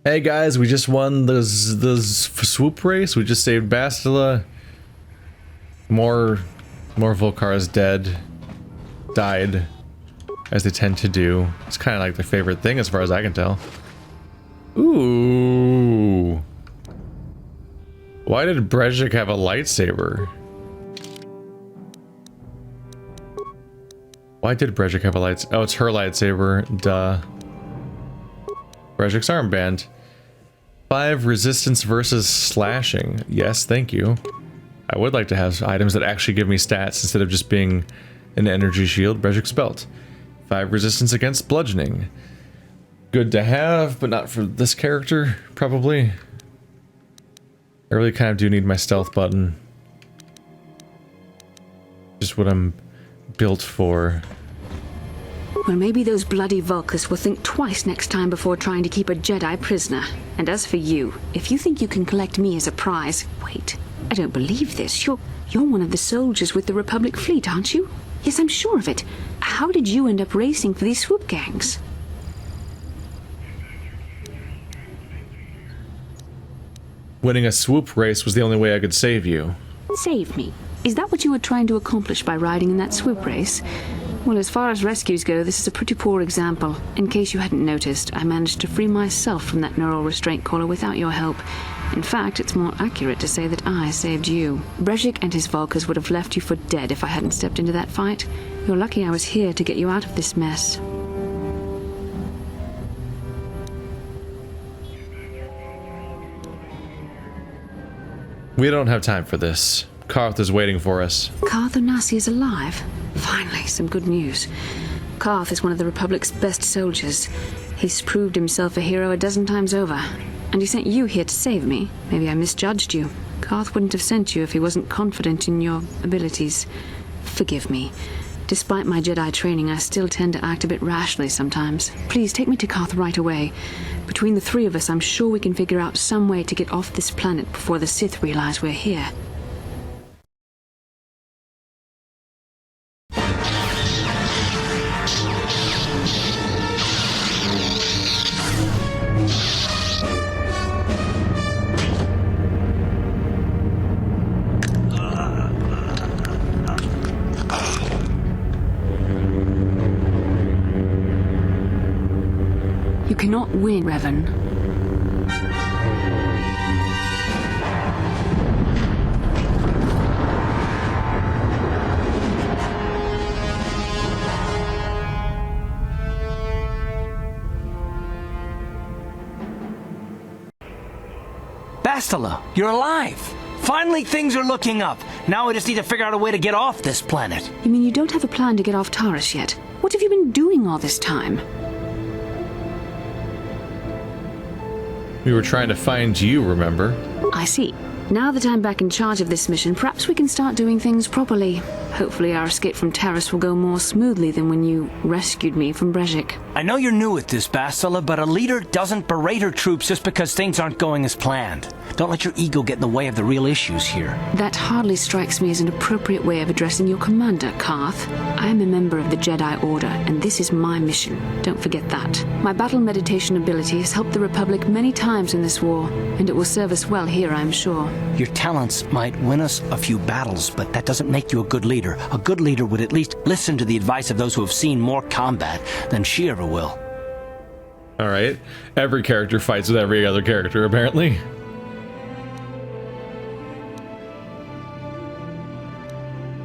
Hey guys, we just won the swoop race. We just saved Bastila. More Volcars died, as they tend to do. It's kind of like their favorite thing, as far as I can tell. Ooh. Why did Brejik have a lightsaber? Why did Brejik have a lightsaber? Oh, it's her lightsaber. Duh. Brejik's armband. 5 resistance versus slashing. Yes, thank you. I would like to have items that actually give me stats instead of just being an energy shield. Brejik's belt. 5 resistance against bludgeoning. Good to have, but not for this character, probably. I really kind of do need my stealth button. Just what I'm built for. Well, maybe those bloody Vulcans will think twice next time before trying to keep a Jedi prisoner. And as for you, if you think you can collect me as a prize... Wait, I don't believe this. You're one of the soldiers with the Republic fleet, aren't you? Yes, I'm sure of it. How did you end up racing for these swoop gangs? Winning a swoop race was the only way I could save you. Save me? Is that what you were trying to accomplish by riding in that swoop race? Well, as far as rescues go, this is a pretty poor example. In case you hadn't noticed, I managed to free myself from that neural restraint collar without your help. In fact, it's more accurate to say that I saved you. Brejik and his Vulcans would have left you for dead if I hadn't stepped into that fight. You're lucky I was here to get you out of this mess. We don't have time for this. Karth is waiting for us. Karth Onasi is alive? Finally, some good news. Karth is one of the Republic's best soldiers. He's proved himself a hero a dozen times over. And he sent you here to save me. Maybe I misjudged you. Karth wouldn't have sent you if he wasn't confident in your abilities. Forgive me. Despite my Jedi training, I still tend to act a bit rashly sometimes. Please take me to Karth right away. Between the 3 of us, I'm sure we can figure out some way to get off this planet before the Sith realize we're here. You cannot win, Revan. Bastila, you're alive! Finally things are looking up. Now we just need to figure out a way to get off this planet. You mean you don't have a plan to get off Taurus yet? What have you been doing all this time? We were trying to find you, remember? I see. Now that I'm back in charge of this mission, perhaps we can start doing things properly. Hopefully our escape from Taurus will go more smoothly than when you rescued me from Brejik. I know you're new at this, Bastila, but a leader doesn't berate her troops just because things aren't going as planned. Don't let your ego get in the way of the real issues here. That hardly strikes me as an appropriate way of addressing your commander, Karth. I am a member of the Jedi Order, and this is my mission. Don't forget that. My battle meditation ability has helped the Republic many times in this war, and it will serve us well here, I'm sure. Your talents might win us a few battles, but that doesn't make you a good leader. A good leader would at least listen to the advice of those who have seen more combat than she ever will. Alright. Every character fights with every other character, apparently.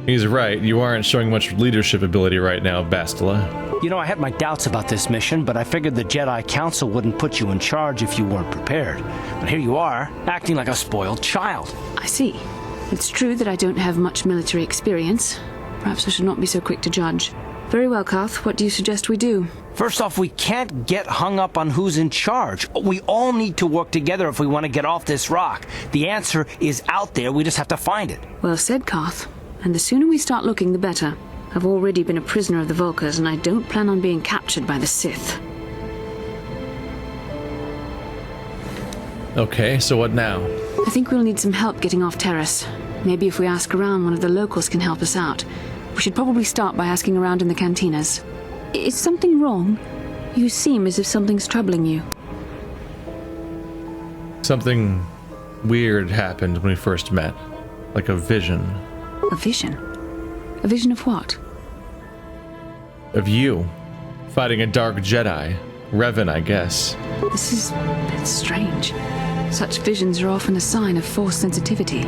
He's right. You aren't showing much leadership ability right now, Bastila. You know, I had my doubts about this mission, but I figured the Jedi Council wouldn't put you in charge if you weren't prepared. But here you are, acting like a spoiled child. I see. It's true that I don't have much military experience. Perhaps I should not be so quick to judge. Very well, Karth. What do you suggest we do? First off, we can't get hung up on who's in charge. We all need to work together if we want to get off this rock. The answer is out there. We just have to find it. Well said, Karth. And the sooner we start looking, the better. I've already been a prisoner of the Vulcans, and I don't plan on being captured by the Sith. Okay, so what now? I think we'll need some help getting off Taurus. Maybe if we ask around, one of the locals can help us out. We should probably start by asking around in the cantinas. Is something wrong? You seem as if something's troubling you. Something weird happened when we first met. Like a vision. A vision? A vision of what? Of you. Fighting a dark Jedi. Revan, I guess. This is a bit strange. Such visions are often a sign of Force sensitivity.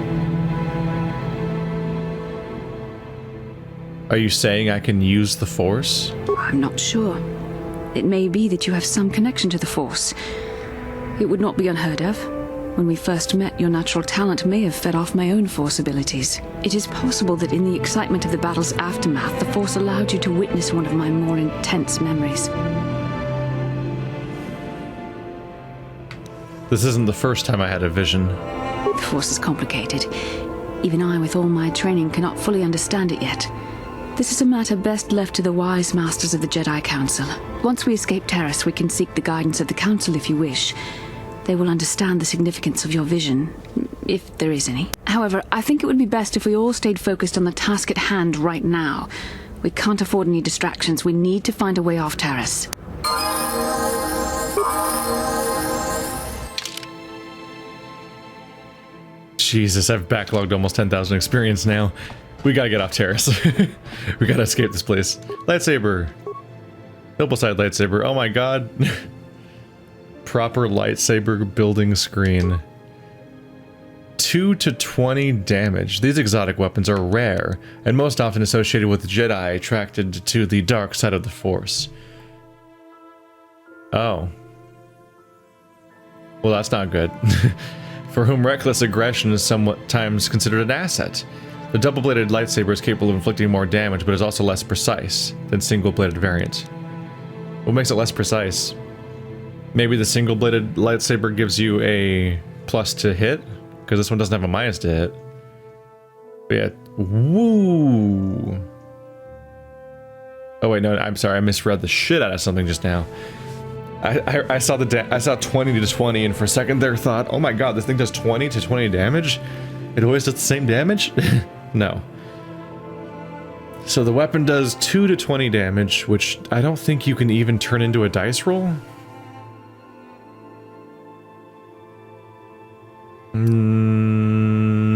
Are you saying I can use the Force? I'm not sure. It may be that you have some connection to the Force. It would not be unheard of. When we first met, your natural talent may have fed off my own Force abilities. It is possible that in the excitement of the battle's aftermath, the Force allowed you to witness one of my more intense memories. This isn't the first time I had a vision. The Force is complicated. Even I, with all my training, cannot fully understand it yet. This is a matter best left to the wise masters of the Jedi Council. Once we escape Terrace, we can seek the guidance of the Council if you wish. They will understand the significance of your vision, if there is any. However, I think it would be best if we all stayed focused on the task at hand right now. We can't afford any distractions. We need to find a way off Terrace. Jesus, I've backlogged almost 10,000 experience now. We gotta get off Terrace. We gotta escape this place. Lightsaber. Double side lightsaber. Oh my god. Proper lightsaber building screen. 2 to 20 damage. These exotic weapons are rare, and most often associated with Jedi attracted to the dark side of the Force. Oh. Well, that's not good. For whom reckless aggression is sometimes considered an asset. The double-bladed lightsaber is capable of inflicting more damage, but is also less precise than single-bladed variant. What makes it less precise? Maybe the single-bladed lightsaber gives you a plus to hit, because this one doesn't have a minus to hit. But yeah, woo! Oh wait, no, I'm sorry, I misread the shit out of something just now. I saw I saw 20 to 20, and for a second there thought, oh my god, this thing does 20 to 20 damage? It always does the same damage? No. So the weapon does 2 to 20 damage, which I don't think you can even turn into a dice roll.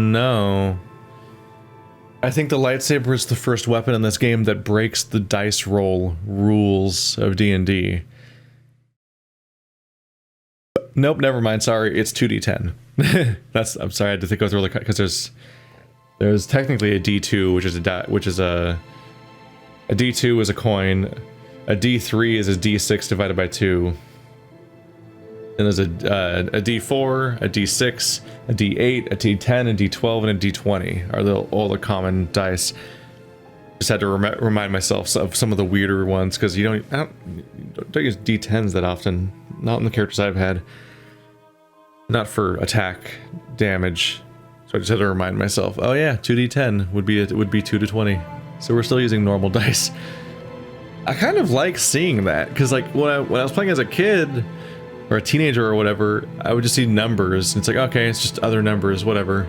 No. I think the lightsaber is the first weapon in this game that breaks the dice roll rules of D&D. Nope, never mind. Sorry, it's 2d10. I'm sorry, I had to think go through the because there's technically a d2, which is a d2 is a coin, a d3 is a d6 divided by 2, and there's a d4, a d6, a d8, a d10, a d12, and a d20 are all the common dice. Just had to remind myself of some of the weirder ones because I don't use d10s that often. Not in the characters I've had. Not for attack damage. So I just had to remind myself, oh yeah, 2d10 would be 2 to 20. So we're still using normal dice. I kind of like seeing that because like when I was playing as a kid or a teenager or whatever, I would just see numbers. And it's like, okay, it's just other numbers, whatever.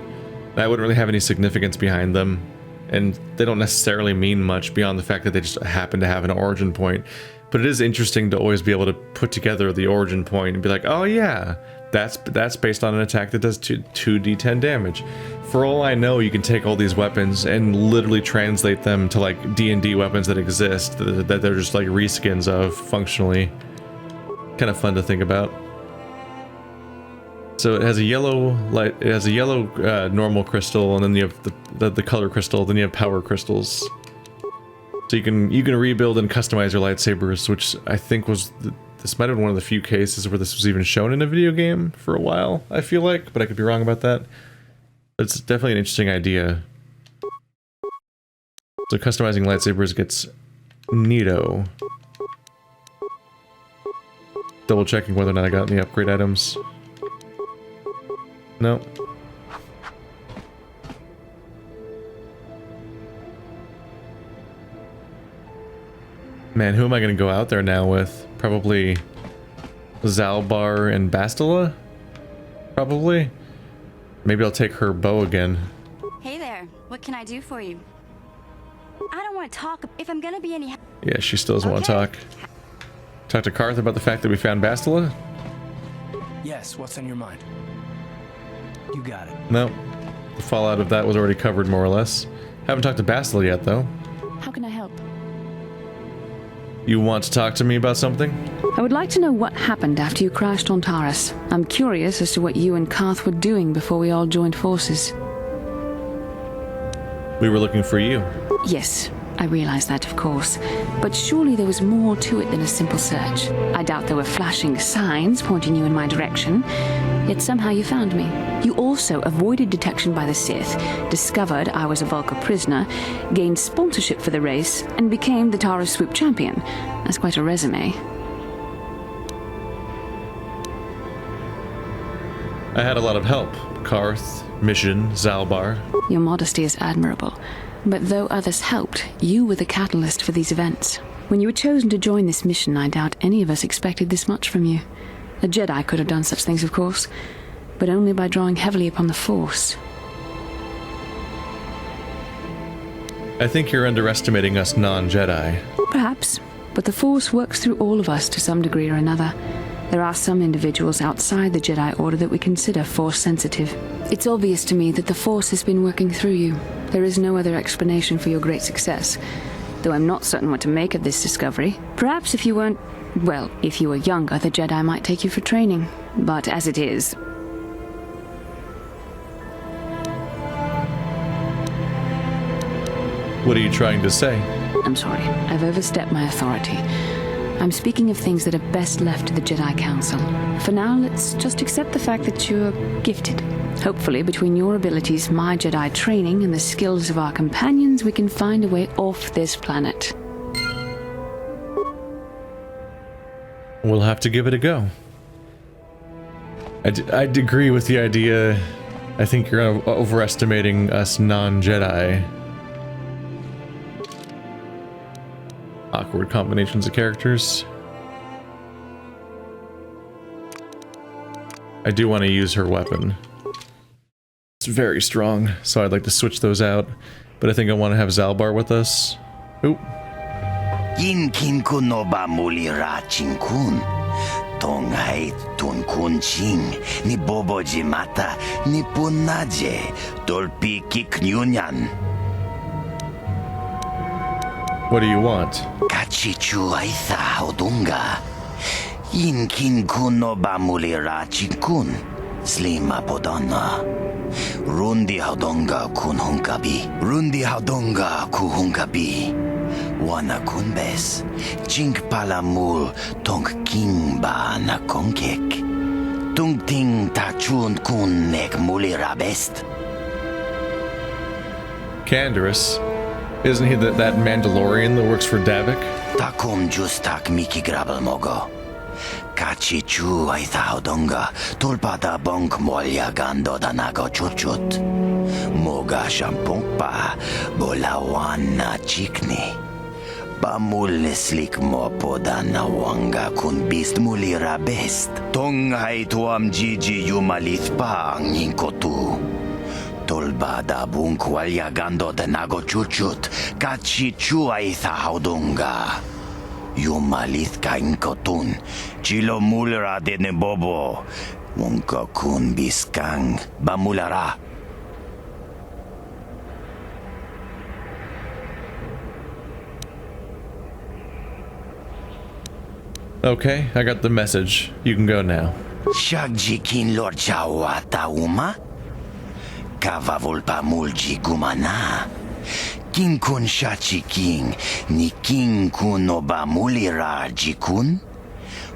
I wouldn't really have any significance behind them. And they don't necessarily mean much beyond the fact that they just happen to have an origin point. But it is interesting to always be able to put together the origin point and be like, oh yeah, that's based on an attack that does 2d10 damage. For all I know, you can take all these weapons and literally translate them to like D&D weapons that exist, that they're just like reskins of functionally. Kind of fun to think about. So it has a yellow normal crystal, and then you have the color crystal, then you have power crystals. So you can rebuild and customize your lightsabers, which I think was this might have been one of the few cases where this was even shown in a video game for a while, I feel like, but I could be wrong about that. But it's definitely an interesting idea. So customizing lightsabers gets neato. Double checking whether or not I got any upgrade items. No. Man, who am I going to go out there now with? Probably Zalbar and Bastila? Probably. Maybe I'll take her bow again. Hey there, what can I do for you? I don't want to talk if I'm going to be any... Yeah, she still doesn't want to talk. Talk to Karth about the fact that we found Bastila? Yes, what's on your mind? You got it. No. The fallout of that was already covered, more or less. Haven't talked to Bastila yet, though. How can I help? You want to talk to me about something? I would like to know what happened after you crashed on Taurus. I'm curious as to what you and Karth were doing before we all joined forces. We were looking for you. Yes, I realize that, of course. But surely there was more to it than a simple search. I doubt there were flashing signs pointing you in my direction. Yet somehow you found me. You also avoided detection by the Sith, discovered I was a Vulca prisoner, gained sponsorship for the race, and became the Taurus Swoop champion. That's quite a resume. I had a lot of help. Karth, Mission, Zalbar. Your modesty is admirable. But though others helped, you were the catalyst for these events. When you were chosen to join this mission, I doubt any of us expected this much from you. A Jedi could have done such things, of course, but only by drawing heavily upon the Force. I think you're underestimating us non-Jedi. Perhaps, but the Force works through all of us to some degree or another. There are some individuals outside the Jedi Order that we consider Force-sensitive. It's obvious to me that the Force has been working through you. There is no other explanation for your great success, though I'm not certain what to make of this discovery. Perhaps if you weren't... well, if you were younger, the Jedi might take you for training. But as it is... What are you trying to say? I'm sorry, I've overstepped my authority. I'm speaking of things that are best left to the Jedi Council. For now, let's just accept the fact that you're gifted. Hopefully, between your abilities, my Jedi training, and the skills of our companions, we can find a way off this planet. We'll have to give it a go. I'd agree with the idea. I think you're overestimating us non-Jedi. Awkward combinations of characters. I do want to use her weapon. It's very strong, so I'd like to switch those out. But I think I want to have Zalbar with us. Oop. Yinkin kunoba mulira chinkun. Tonghai tunkun ching. Ni boboji mata. Ni punaje. Dolpi kiknyunyan. What do you want? Kachichu aitha haudunga. Yinkin kunoba mulira chinkun. Slima podona. Rundi haudonga kun hunkabi. Rundi haudonga ku hunkabi. Wana kunbes. Chink palamul tong king ba na konkek. Tung ting tachun kun nek mulira best. Canderous. Isn't he that Mandalorian that works for Davik? Takum justak miki grabel mogo. Kachichu aitha haudonga. Tulpada bonk molya gando danago chuchut. Moga shampongpa. Bolawana chikni. Bamul neslik mo podana wanga kun bist mulira best. Tong hai tuam jiji yumalith pa nginkotu. Tolbada bunk walya gando danago chuchut. Kachichu aitha haudonga. Yumalith ka inkotun. Chilo mulra de nebobo. Wonka kun biskang. Bamulara. Okay, I got the message. You can go now. Shagjikin Lord Jawa Tauma? Kavavulpa mulji gumana. King kun shachi king, ni king kun oba mulira jikun?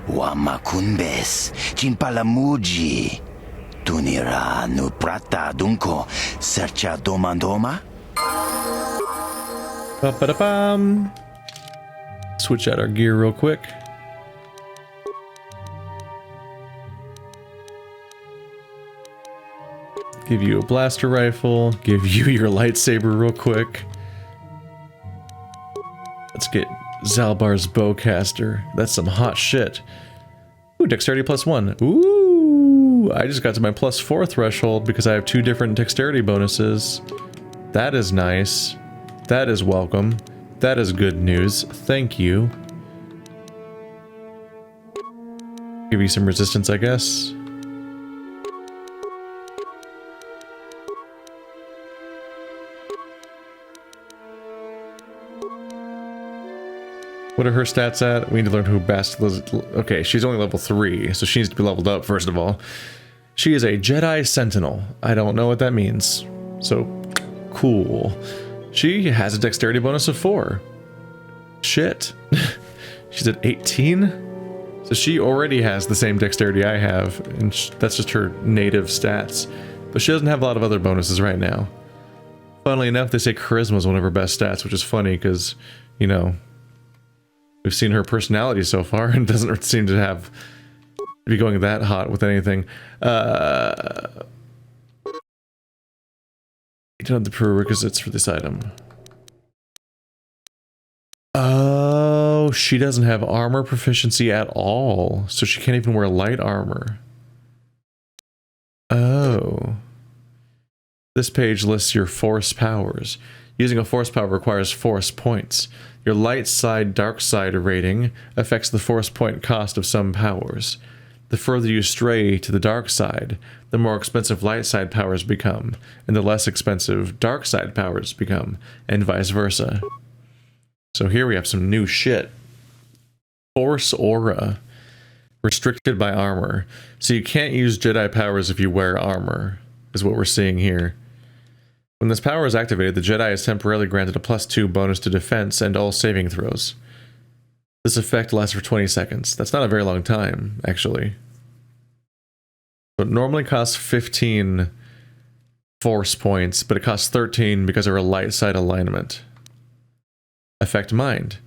Wama kun bes, chinpalamuji. Tunira nu prata dunko, sercha domandoma? Ba-ba-da-bam. Switch out our gear real quick. Give you a blaster rifle. Give you your lightsaber real quick. Let's get Zalbar's bowcaster. That's some hot shit. Ooh, dexterity +1. Ooh, I just got to my +4 threshold because I have 2 different dexterity bonuses. That is nice. That is welcome. That is good news. Thank you. Give you some resistance, I guess. What are her stats at? We need to learn who Bastila is. Okay, she's only level 3, so she needs to be leveled up, first of all. She is a Jedi Sentinel. I don't know what that means. So, cool. She has a dexterity bonus of 4. Shit. She's at 18? So she already has the same dexterity I have, and that's just her native stats. But she doesn't have a lot of other bonuses right now. Funnily enough, they say charisma is one of her best stats, which is funny because, you know, we've seen her personality so far and doesn't seem to be going that hot with anything. You don't have the prerequisites for this item. Oh, she doesn't have armor proficiency at all, so she can't even wear light armor. Oh. This page lists your force powers. Using a force power requires force points. Your light side, dark side rating affects the force point cost of some powers. The further you stray to the dark side, the more expensive light side powers become, and the less expensive dark side powers become, and vice versa. So here we have some new shit. Force aura. Restricted by armor. So you can't use Jedi powers if you wear armor, is what we're seeing here. When this power is activated, the Jedi is temporarily granted a +2 bonus to defense and all saving throws. This effect lasts for 20 seconds. That's not a very long time, actually. So it normally costs 15 force points, but it costs 13 because of her light side alignment. Affect Mind.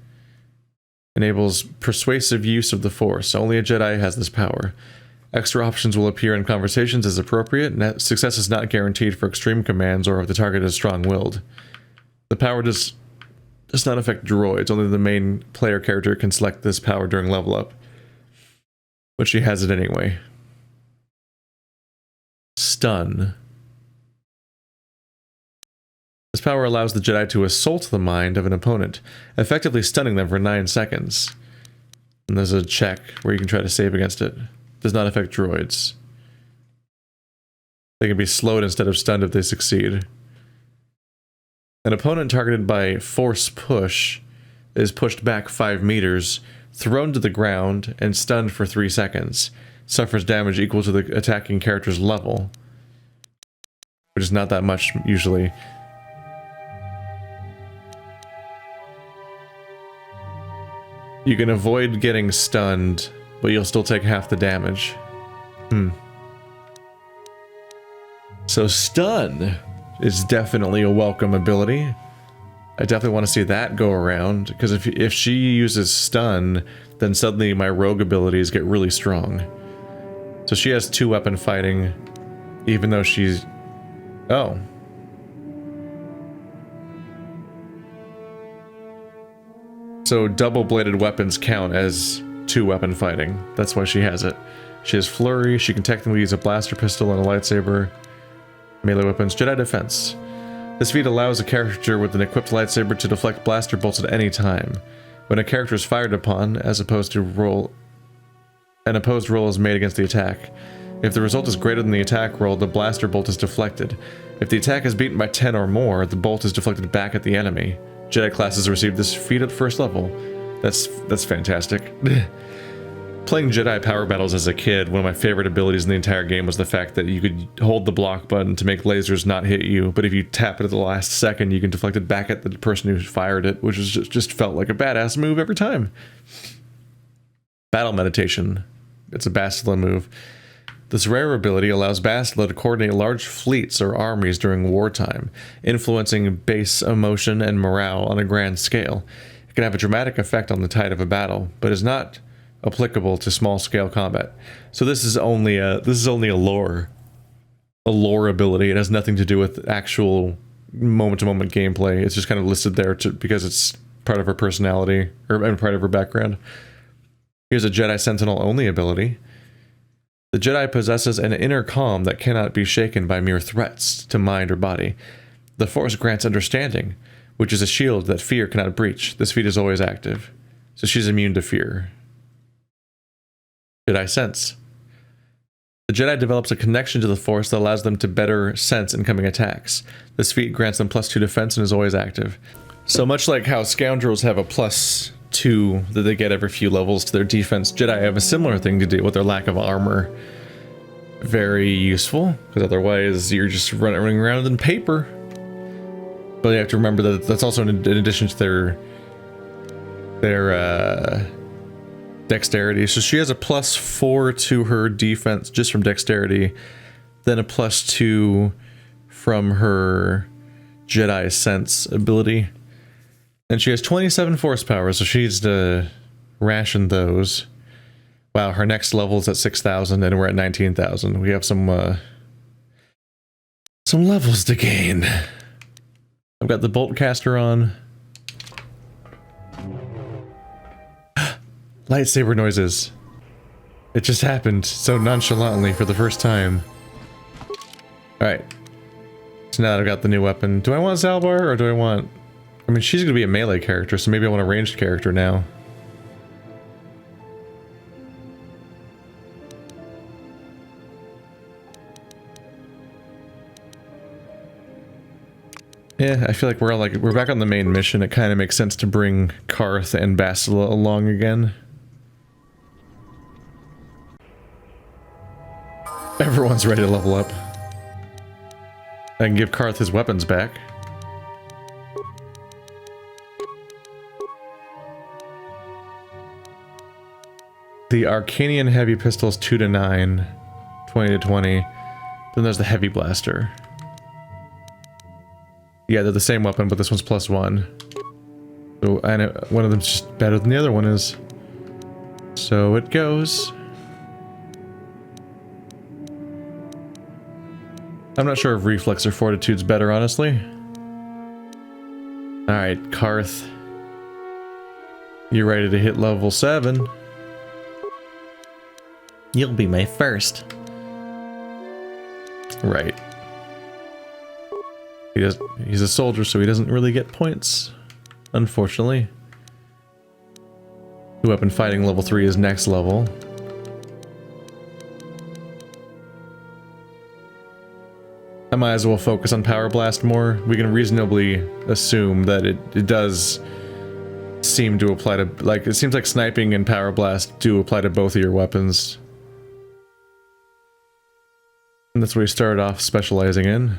Enables persuasive use of the Force. Only a Jedi has this power. Extra options will appear in conversations as appropriate. Success is not guaranteed for extreme commands or if the target is strong-willed. The power does not affect droids. Only the main player character can select this power during level up. But she has it anyway. Stun. This power allows the Jedi to assault the mind of an opponent, effectively stunning them for 9 seconds. And there's a check where you can try to save against it. Does not affect droids. They can be slowed instead of stunned if they succeed. An opponent targeted by Force Push is pushed back 5 meters, thrown to the ground, and stunned for 3 seconds. Suffers damage equal to the attacking character's level. Which is not that much, usually. You can avoid getting stunned, but you'll still take half the damage. So stun is definitely a welcome ability. I definitely want to see that go around, because if she uses stun, then suddenly my rogue abilities get really strong. So she has 2-weapon fighting, even though she's... Oh. So double-bladed weapons count as 2-weapon fighting. That's why she has it. She has flurry, she can technically use a blaster pistol and a lightsaber. Melee weapons, Jedi defense. This feat allows a character with an equipped lightsaber to deflect blaster bolts at any time. When a character is fired upon, an opposed roll is made against the attack. If the result is greater than the attack roll, the blaster bolt is deflected. If the attack is beaten by 10 or more, the bolt is deflected back at the enemy. Jedi classes receive this feat at first level. That's fantastic. Playing Jedi power battles as a kid, one of my favorite abilities in the entire game was the fact that you could hold the block button to make lasers not hit you, but if you tap it at the last second, you can deflect it back at the person who fired it, which was just felt like a badass move every time. Battle Meditation. It's a Bastila move. This rare ability allows Bastila to coordinate large fleets or armies during wartime, influencing base emotion and morale on a grand scale. It can have a dramatic effect on the tide of a battle, but is not applicable to small-scale combat. So this is only a lore ability. It has nothing to do with actual moment-to-moment gameplay. It's just kind of listed there because it's part of her personality and part of her background. Here's a Jedi Sentinel only ability. The Jedi possesses an inner calm that cannot be shaken by mere threats to mind or body. The Force grants understanding, which is a shield that fear cannot breach. This feat is always active, so she's immune to fear. Jedi Sense. The Jedi develops a connection to the Force that allows them to better sense incoming attacks. This feat grants them +2 defense and is always active. So much like how scoundrels have a 2 that they get every few levels to their defense. Jedi have a similar thing to do with their lack of armor. Very useful, because otherwise you're just running around in paper. But you have to remember that that's also in addition to their dexterity. So she has a +4 to her defense just from dexterity, then a +2 from her Jedi Sense ability. And she has 27 force power, so she needs to ration those. Wow, her next level is at 6,000 and we're at 19,000. We have some levels to gain. I've got the bolt caster on. Lightsaber noises. It just happened so nonchalantly for the first time. Alright. So now that I've got the new weapon, do I want Zalbar or do I want... I mean, she's going to be a melee character, so maybe I want a ranged character now. Yeah, I feel like we're back on the main mission. It kind of makes sense to bring Karth and Bastila along again. Everyone's ready to level up. I can give Karth his weapons back. The Arcanian heavy pistol is 2 to 9, 20 to 20. Then there's the heavy blaster. Yeah, they're the same weapon, but this one's +1. So I know one of them's just better than the other one is. So it goes. I'm not sure if reflex or fortitude's better, honestly. Alright, Karth. You ready to hit level 7? You'll be my first. Right. He's a soldier, so he doesn't really get points, unfortunately. The weapon fighting level 3 is next level. I might as well focus on Power Blast more. We can reasonably assume that it does seem to apply to, like, it seems like sniping and Power Blast do apply to both of your weapons. And that's what we started off specializing in.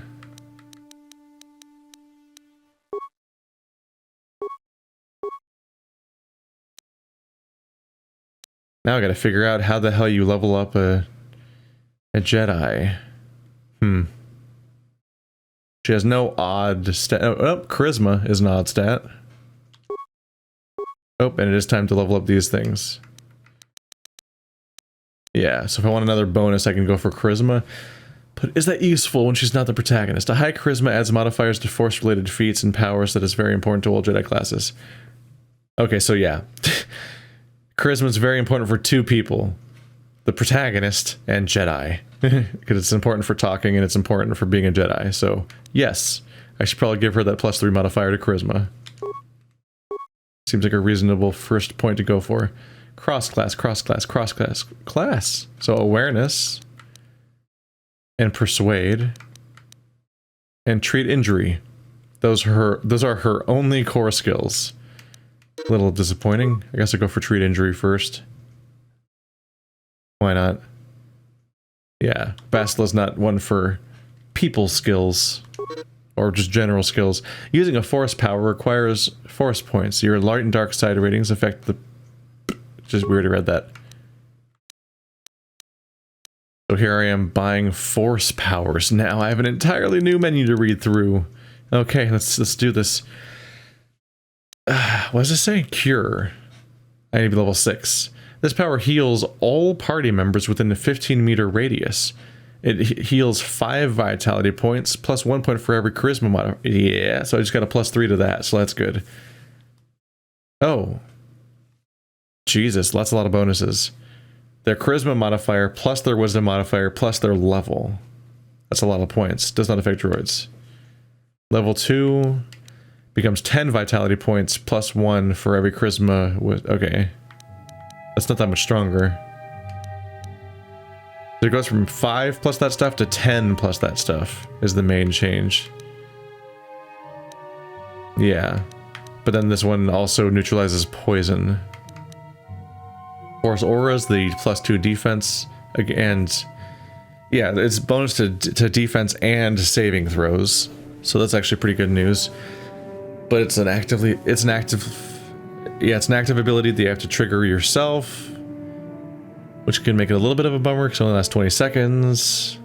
Now I gotta figure out how the hell you level up a Jedi. She has no odd stat. Oh, charisma is an odd stat. Oh, and it is time to level up these things. Yeah, so if I want another bonus, I can go for charisma. But is that useful when she's not the protagonist? A high charisma adds modifiers to force-related feats and powers that is very important to all Jedi classes. Okay, so yeah. Charisma is very important for 2 people. The protagonist and Jedi. Because it's important for talking and it's important for being a Jedi. So, yes. I should probably give her that +3 modifier to charisma. Seems like a reasonable first point to go for. Cross-class, cross-class, cross-class, class. So awareness. And persuade. And treat injury. Those are her only core skills. A little disappointing. I guess I'll go for treat injury first. Why not? Yeah, Bastila's not one for people skills. Or just general skills. Using a force power requires force points. Your light and dark side ratings affect the... Just weird, I read that. So here I am buying force powers. Now I have an entirely new menu to read through. Okay, let's do this. What does it say? Cure. I need to be level 6. This power heals all party members within a 15-meter radius. It heals 5 vitality points, plus 1 point for every charisma modifier. Yeah, so I just got a +3 to that, so that's good. Oh. Jesus, that's a lot of bonuses. Their charisma modifier, plus their wisdom modifier, plus their level. That's a lot of points. Does not affect droids. Level 2... becomes 10 vitality points plus 1 for every charisma with... Okay. That's not that much stronger. So it goes from 5 plus that stuff to 10 plus that stuff is the main change. Yeah. but then this one also neutralizes poison. Force auras, the +2 defense, and yeah, it's bonus to defense and saving throws. So that's actually pretty good news. But it's an active ability that you have to trigger yourself, which can make it a little bit of a bummer because it only lasts 20 seconds.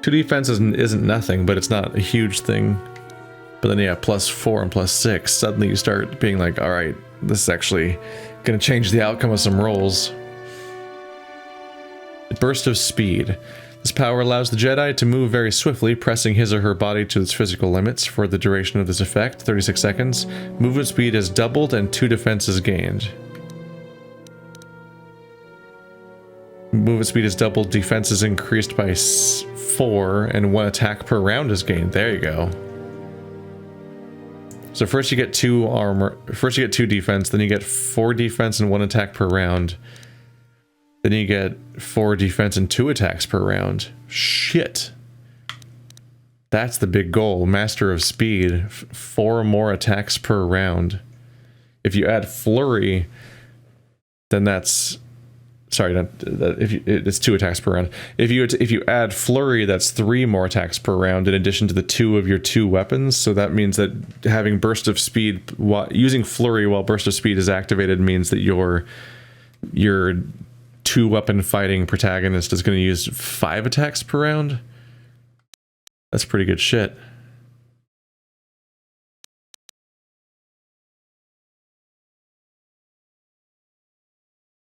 2 defense isn't nothing, but it's not a huge thing. But then yeah, +4 and +6, suddenly you start being like, all right, this is actually gonna change the outcome of some rolls. Burst of speed. This power allows the Jedi to move very swiftly, pressing his or her body to its physical limits for the duration of this effect, 36 seconds. Movement speed is doubled and 2 defenses gained. Movement speed is doubled, defense is increased by 4, and 1 attack per round is gained. There you go. So first you get 2 armor, first you get 2 defense, then you get 4 defense and 1 attack per round. Then you get 4 defense and 2 attacks per round. Shit. That's the big goal. Master of speed. 4 more attacks per round. If you add flurry, then that's... Sorry, it's 2 attacks per round. If you add flurry, that's 3 more attacks per round in addition to the 2 of your 2 weapons. So that means that having burst of speed, using flurry while burst of speed is activated, means that your 2 weapon fighting protagonist is going to use 5 attacks per round. That's pretty good shit.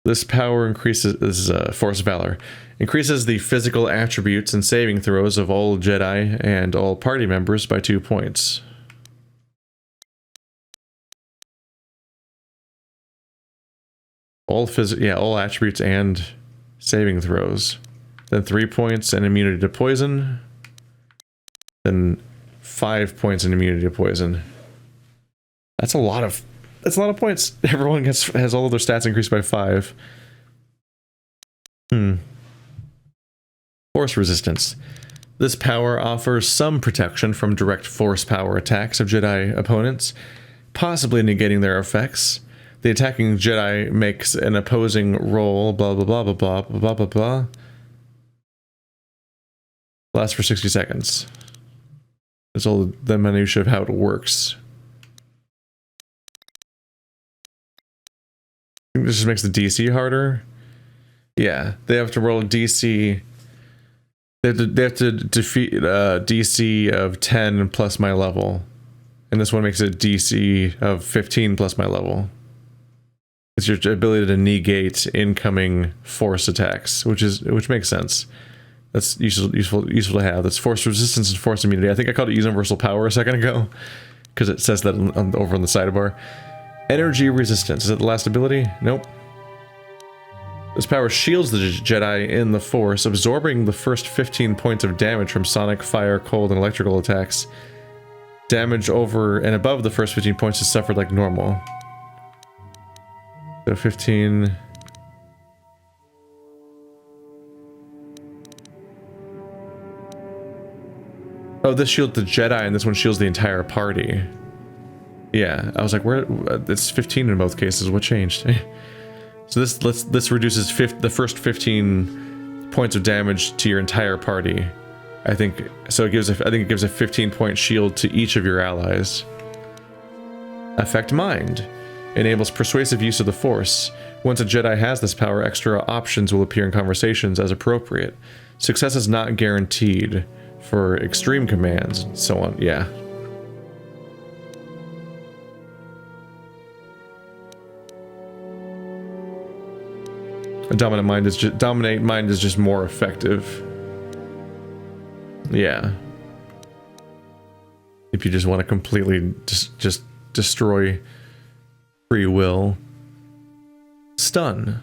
This power increases, this is Force Valor, increases the physical attributes and saving throws of all Jedi and all party members by 2 points. All attributes and saving throws. Then 3 points and immunity to poison. Then 5 points and immunity to poison. That's a lot of points. Everyone has all of their stats increased by 5. Force resistance. This power offers some protection from direct force power attacks of Jedi opponents, possibly negating their effects. The attacking Jedi makes an opposing roll, blah blah blah blah blah blah blah blah. Lasts for 60 seconds. That's all the minutiae of how it works. I think this just makes the DC harder. Yeah, they have to roll a DC. They have to defeat DC of 10 plus my level, and this one makes it DC of 15 plus my level. It's your ability to negate incoming force attacks, which makes sense. That's useful to have. That's force resistance and force immunity. I think I called it universal power a second ago, because it says that over on the sidebar. Energy resistance. Is it the last ability? Nope. This power shields the Jedi in the Force, absorbing the first 15 points of damage from sonic, fire, cold, and electrical attacks. Damage over and above the first 15 points is suffered like normal. So 15... Oh, this shields the Jedi, and this one shields the entire party. Yeah, I was like, where? It's 15 in both cases. What changed? So this reduces the first 15 points of damage to your entire party. I think so. I think it gives a 15-point shield to each of your allies. Affect Mind enables persuasive use of the Force. Once a Jedi has this power, extra options will appear in conversations as appropriate. Success is not guaranteed for extreme commands and so on. Yeah. Dominate mind is just more effective. Yeah. If you just want to completely just destroy free will. Stun.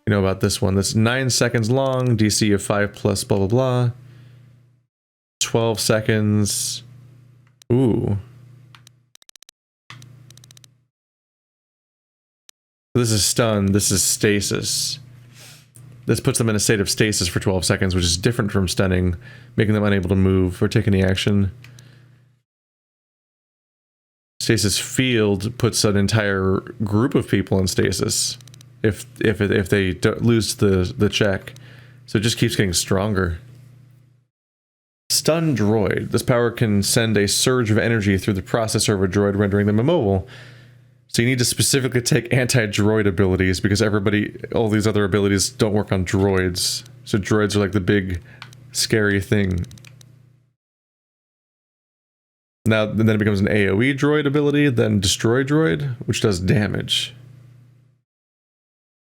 You know about this one. That's 9 seconds long, DC of 5 plus blah blah blah. 12 seconds. Ooh. This is stun, this is stasis. This puts them in a state of stasis for 12 seconds, which is different from stunning, making them unable to move or take any action. Stasis Field puts an entire group of people in stasis if they don't lose the check. So it just keeps getting stronger. Stun droid. This power can send a surge of energy through the processor of a droid, rendering them immobile. So you need to specifically take anti-droid abilities because all these other abilities don't work on droids. So droids are like the big, scary thing. Now, then it becomes an AoE droid ability, then destroy droid, which does damage.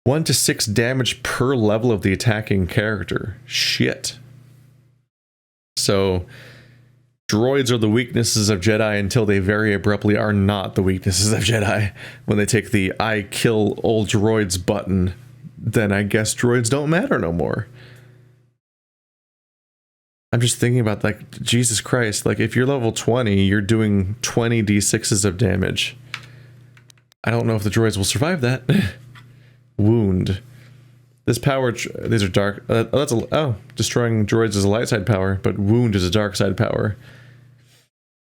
1 to 6 damage per level of the attacking character. Shit. So, droids are the weaknesses of Jedi until they very abruptly are not the weaknesses of Jedi. When they take the I kill old droids button, then I guess droids don't matter no more. I'm just thinking about, like, Jesus Christ, like, if you're level 20, you're doing 20 d6s of damage. I don't know if the droids will survive that. Wound. This power, these are dark, destroying droids is a light side power, but wound is a dark side power.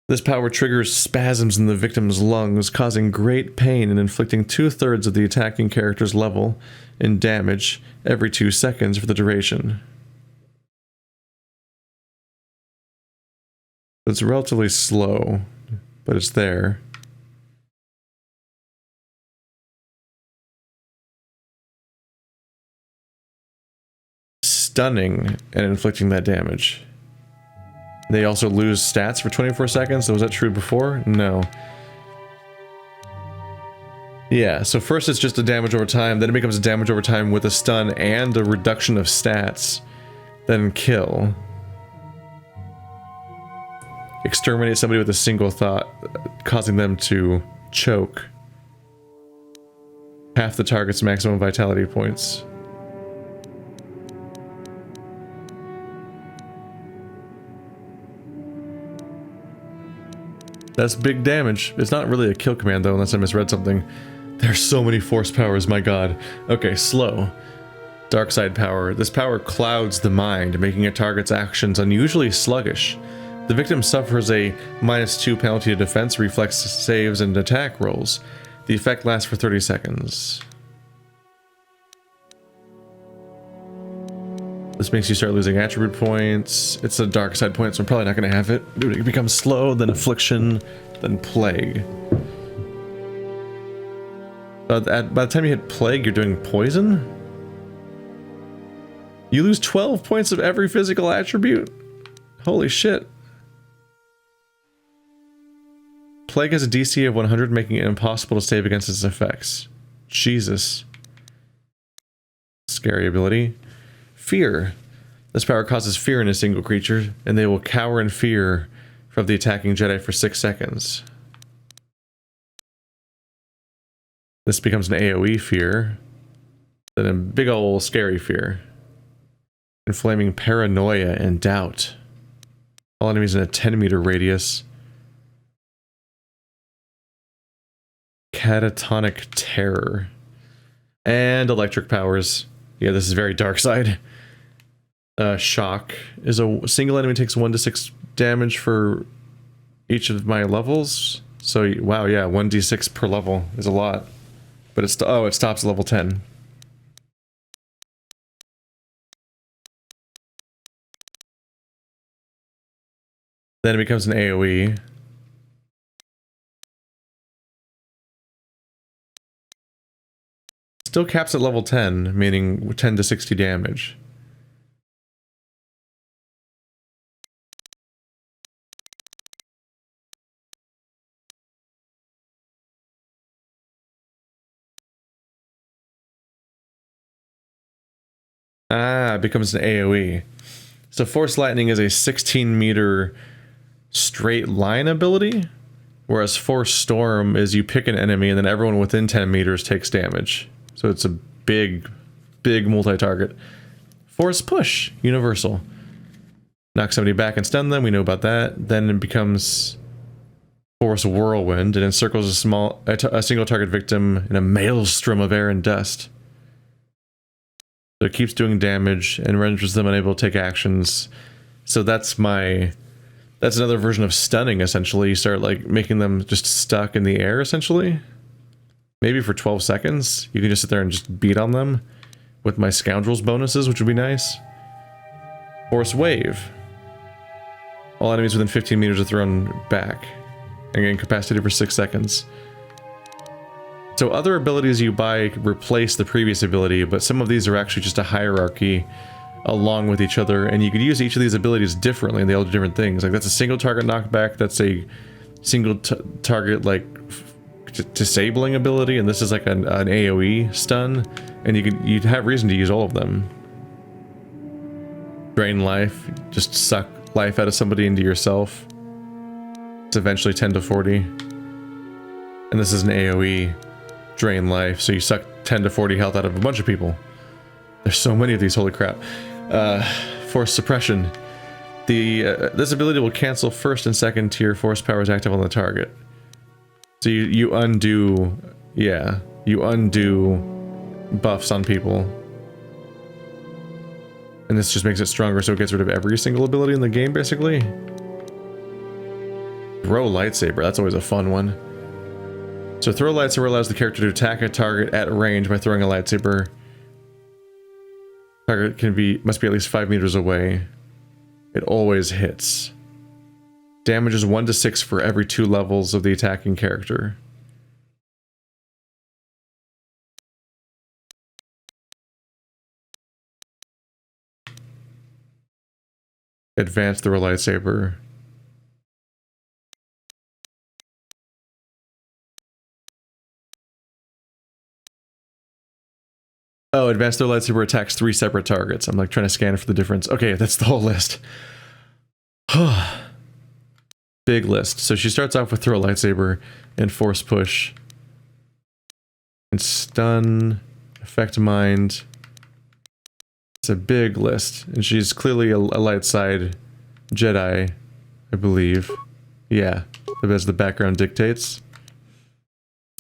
This power triggers spasms in the victim's lungs, causing great pain and inflicting 2/3 of the attacking character's level in damage every 2 seconds for the duration. It's relatively slow, but it's there. Stunning and inflicting that damage. They also lose stats for 24 seconds. So was that true before? No. Yeah, so first it's just a damage over time, then it becomes a damage over time with a stun and a reduction of stats. Then kill. Exterminate somebody with a single thought, causing them to choke. Half the target's maximum vitality points. That's big damage. It's not really a kill command though, unless I misread something. There's so many force powers, my god. Okay, slow. Dark side power. This power clouds the mind, making a target's actions unusually sluggish. The victim suffers a -2 penalty to defense, reflex saves, and attack rolls. The effect lasts for 30 seconds. This makes you start losing attribute points. It's a dark side point, so I'm probably not going to have it. It becomes slow, then affliction, then plague. By the time you hit plague, you're doing poison? You lose 12 points of every physical attribute? Holy shit. Plague has a DC of 100, making it impossible to save against its effects. Jesus. Scary ability. Fear. This power causes fear in a single creature, and they will cower in fear from the attacking Jedi for 6 seconds. This becomes an AoE fear, then a big ol' scary fear. Inflaming paranoia and doubt. All enemies in a 10-meter radius. Catatonic terror. And electric powers. Yeah, this is very dark side. Shock is a single enemy takes 1 to 6 damage for each of my levels. So wow, yeah, 1d6 per level is a lot. But it's it stops at level 10. Then it becomes an AoE. Still caps at level 10, meaning 10 to 60 damage. Ah, it becomes an AoE. So Force Lightning is a 16-meter straight line ability, whereas Force Storm is you pick an enemy and then everyone within 10 meters takes damage. So it's a big, big multi-target. Force Push, universal. Knock somebody back and stun them, we know about that. Then it becomes Force Whirlwind and encircles a single target victim in a maelstrom of air and dust. So it keeps doing damage and renders them unable to take actions. So that's That's another version of stunning, essentially. You start, like, making them just stuck in the air, essentially. Maybe for 12 seconds. You can just sit there and just beat on them with my scoundrels bonuses, which would be nice. Force Wave. All enemies within 15 meters are thrown back and get incapacitated for 6 seconds. So other abilities you buy replace the previous ability, but some of these are actually just a hierarchy along with each other, and you could use each of these abilities differently, and they all do different things. Like, that's a single target knockback, that's a single target, like, disabling ability, and this is like an AoE stun, and you'd have reason to use all of them. Drain life, just suck life out of somebody into yourself. It's eventually 10 to 40. And this is an AoE drain life, so you suck 10 to 40 health out of a bunch of people. There's so many of these, holy crap. Force suppression. This ability will cancel first and second tier force powers active on the target. So you undo, yeah, you undo buffs on people. And this just makes it stronger, so it gets rid of every single ability in the game, basically. Throw Lightsaber, that's always a fun one. So Throw Lightsaber allows the character to attack a target at range by throwing a lightsaber. Target must be at least 5 meters away. It always hits. Damage is 1 to 6 for every 2 levels of the attacking character. Advance Throw Lightsaber. Oh, Advanced Throw Lightsaber attacks 3 separate targets. I'm like trying to scan for the difference. Okay, that's the whole list. Big list. So she starts off with Throw Lightsaber and Force Push. And Stun, Affect Mind. It's a big list. And she's clearly a light side Jedi, I believe. Yeah, as the background dictates.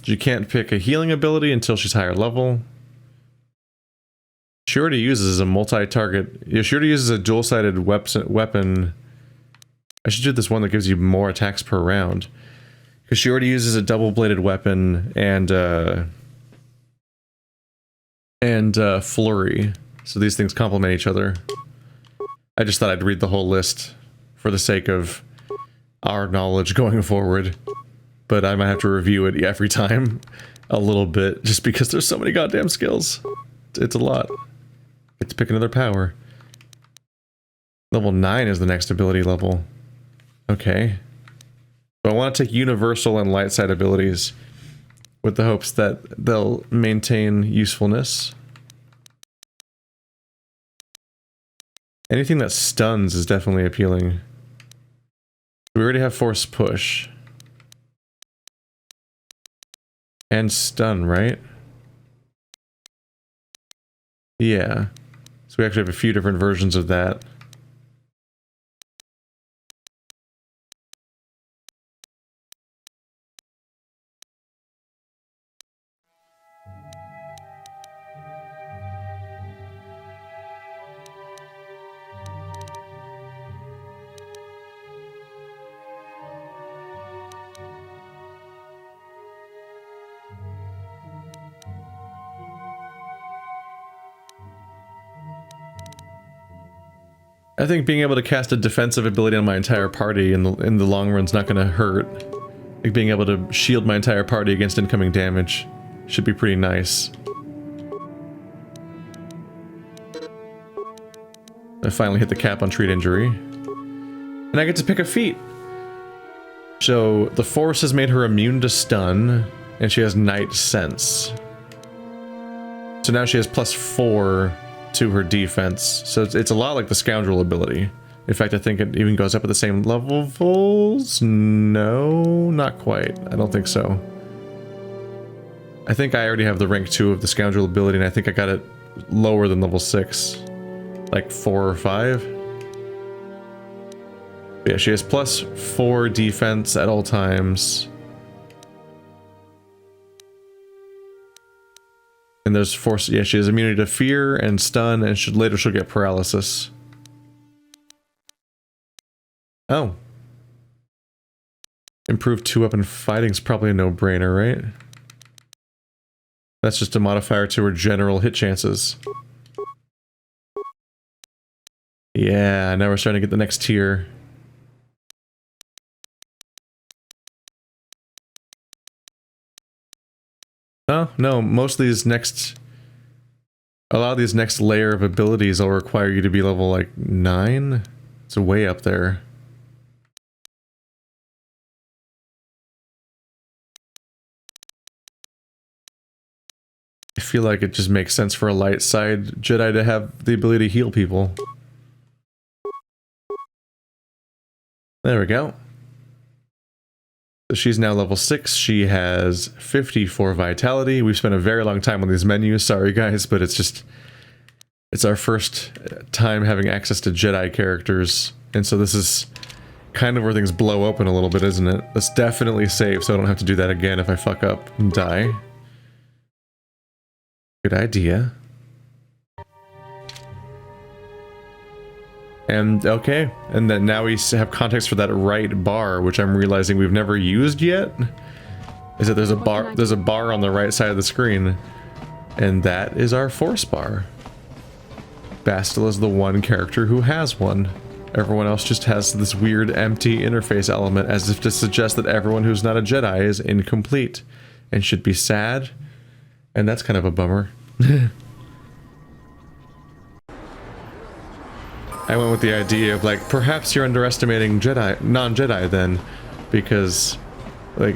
She can't pick a healing ability until she's higher level. She already uses a multi-target... Yeah, she already uses a dual-sided weapon. I should do this one that gives you more attacks per round. Because she already uses a double-bladed weapon and flurry. So these things complement each other. I just thought I'd read the whole list for the sake of our knowledge going forward. But I might have to review it every time a little bit, just because there's so many goddamn skills. It's a lot. Get to pick another power. Level 9 is the next ability level. Okay. So I want to take universal and light side abilities with the hopes that they'll maintain usefulness. Anything that stuns is definitely appealing. We already have Force Push. And Stun, right? Yeah. So we actually have a few different versions of that. I think being able to cast a defensive ability on my entire party in the long run is not going to hurt. Like being able to shield my entire party against incoming damage should be pretty nice. I finally hit the cap on treat injury. And I get to pick a feat. So the Force has made her immune to stun, and she has Night Sense. So now she has +4 to her defense, so it's a lot like the Scoundrel ability. In fact, I think it even goes up at the same levels? No, not quite. I don't think so. I think I already have the rank 2 of the Scoundrel ability, and I think I got it lower than level 6. Like 4 or 5. But yeah, she has +4 defense at all times. And there's force, yeah, she has immunity to fear and stun, and later she'll get paralysis. Oh, Improved 2-weapon fighting's probably a no-brainer, right? That's just a modifier to her general hit chances. Yeah, now we're starting to get the next tier. Oh, no, most of these next... A lot of these next layer of abilities will require you to be level, like, 9? It's way up there. I feel like it just makes sense for a light side Jedi to have the ability to heal people. There we go. So she's now level 6. She has 54 vitality. We've spent a very long time on these menus. Sorry guys, but it's just... It's our first time having access to Jedi characters. And so this is kind of where things blow open a little bit, isn't it? Let's definitely save so I don't have to do that again if I fuck up and die. Good idea. And okay, and then now we have context for that right bar, which I'm realizing we've never used yet. Is that there's a bar on the right side of the screen, and that is our force bar. Bastila is the one character who has one. Everyone else just has this weird empty interface element, as if to suggest that everyone who's not a Jedi is incomplete and should be sad. And that's kind of a bummer. I went with the idea of, like, perhaps you're underestimating non-Jedi then, because, like,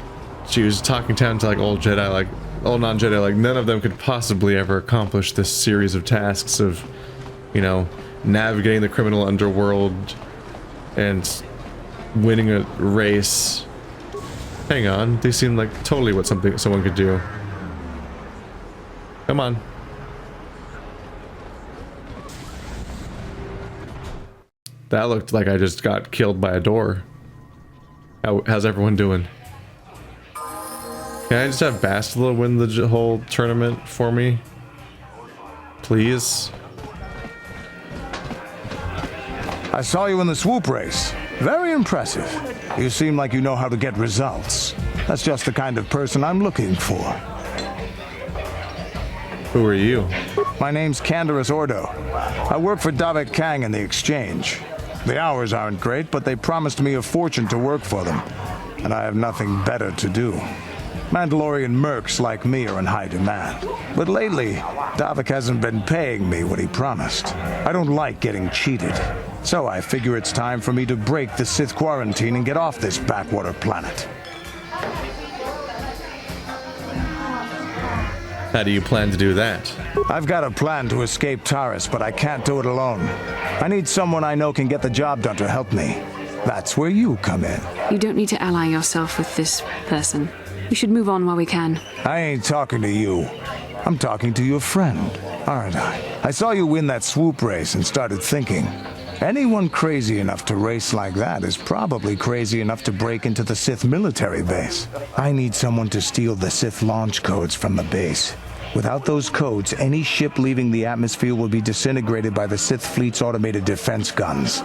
she was talking down to, like, old Jedi, like, old non-Jedi, like, none of them could possibly ever accomplish this series of tasks of, you know, navigating the criminal underworld and winning a race. Hang on, they seem like totally what someone could do. Come on. That looked like I just got killed by a door. How's everyone doing? Can I just have Bastila win the whole tournament for me? Please? I saw you in the swoop race. Very impressive. You seem like you know how to get results. That's just the kind of person I'm looking for. Who are you? My name's Canderous Ordo. I work for Davik Kang in the Exchange. The hours aren't great, but they promised me a fortune to work for them, and I have nothing better to do. Mandalorian mercs like me are in high demand. But lately, Davik hasn't been paying me what he promised. I don't like getting cheated. So I figure it's time for me to break the Sith quarantine and get off this backwater planet. How do you plan to do that? I've got a plan to escape Taris, but I can't do it alone. I need someone I know can get the job done to help me. That's where you come in. You don't need to ally yourself with this person. We should move on while we can. I ain't talking to you. I'm talking to your friend, aren't I? I saw you win that swoop race and started thinking, anyone crazy enough to race like that is probably crazy enough to break into the Sith military base. I need someone to steal the Sith launch codes from the base. Without those codes, any ship leaving the atmosphere will be disintegrated by the Sith fleet's automated defense guns.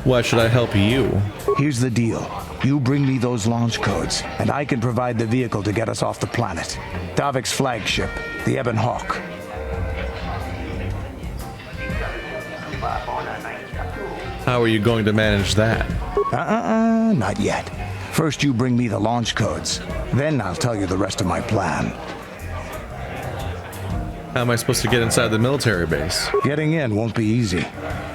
Why should I help you? Here's the deal. You bring me those launch codes, and I can provide the vehicle to get us off the planet. Davik's flagship, the Ebon Hawk. How are you going to manage that? Not yet. First you bring me the launch codes. Then I'll tell you the rest of my plan. How am I supposed to get inside the military base? Getting in won't be easy.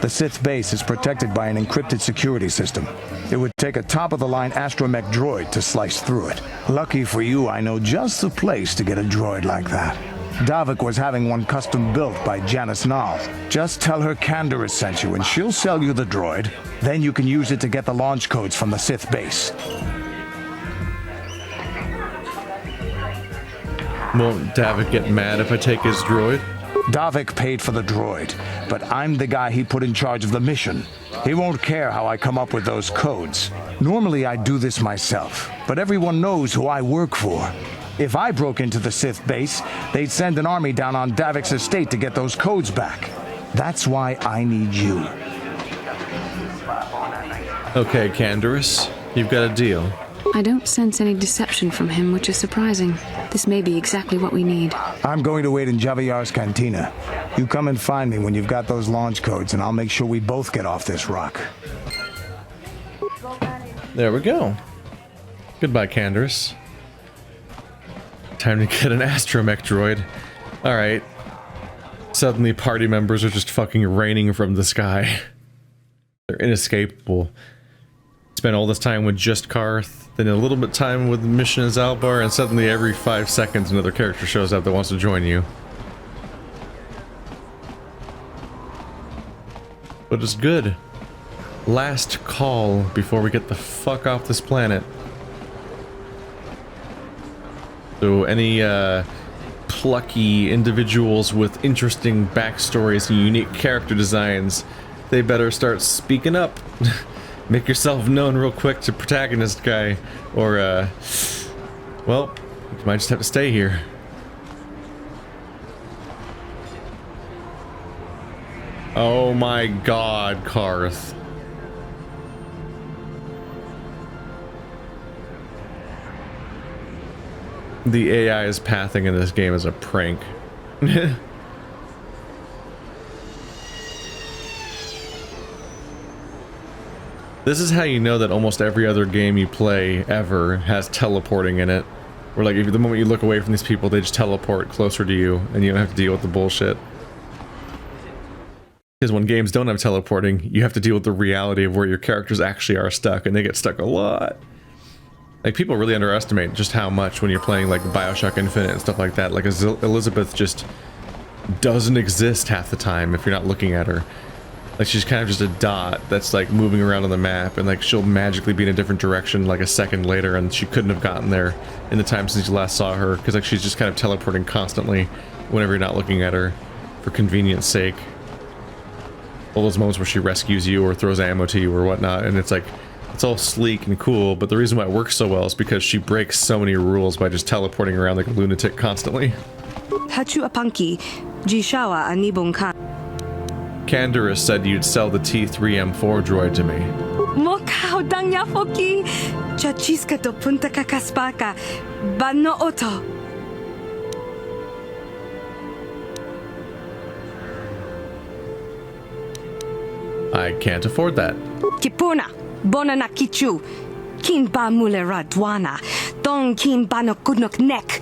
The Sith base is protected by an encrypted security system. It would take a top-of-the-line astromech droid to slice through it. Lucky for you, I know just the place to get a droid like that. Davik was having one custom built by Janice Nall. Just tell her Canderous sent you and she'll sell you the droid. Then you can use it to get the launch codes from the Sith base. Won't Davik get mad if I take his droid? Davik paid for the droid, but I'm the guy he put in charge of the mission. He won't care how I come up with those codes. Normally I'd do this myself, but everyone knows who I work for. If I broke into the Sith base, they'd send an army down on Davik's estate to get those codes back. That's why I need you. Okay, Canderous, you've got a deal. I don't sense any deception from him, which is surprising. This may be exactly what we need. I'm going to wait in Javier's cantina. You come and find me when you've got those launch codes, and I'll make sure we both get off this rock. There we go. Goodbye, Canderous. Time to get an astromech droid. Alright. Suddenly party members are just fucking raining from the sky. They're inescapable. Spend all this time with just Karth, then a little bit of time with Mission as Albar, and suddenly every 5 seconds another character shows up that wants to join you. But it's good. Last call before we get the fuck off this planet. So any plucky individuals with interesting backstories and unique character designs, they better start speaking up. Make yourself known real quick to protagonist guy, or well, you might just have to stay here. Oh my god, Karth. The AI's pathing in this game is a prank. This is how you know that almost every other game you play ever has teleporting in it. Where like, if the moment you look away from these people, they just teleport closer to you, and you don't have to deal with the bullshit. Because when games don't have teleporting, you have to deal with the reality of where your characters actually are stuck, and they get stuck a lot. Like, people really underestimate just how much when you're playing, like, Bioshock Infinite and stuff like that. Like, Elizabeth just doesn't exist half the time if you're not looking at her. Like, she's kind of just a dot that's, like, moving around on the map, and, like, she'll magically be in a different direction, like, a second later, and she couldn't have gotten there in the time since you last saw her, because, like, she's just kind of teleporting constantly whenever you're not looking at her, for convenience sake. All those moments where she rescues you or throws ammo to you or whatnot, and it's like, it's all sleek and cool, but the reason why it works so well is because she breaks so many rules by just teleporting around like a lunatic constantly. Hachu apanki, Jishawa anibong kan. Canderous said you'd sell the T3M4 droid to me. Mokau dangya foki, chachiska to punta kakaspaka, bano oto. I can't afford that. Kipuna. Bona na kichu, kin ba mulera dwana, don kin bano kudnok nek,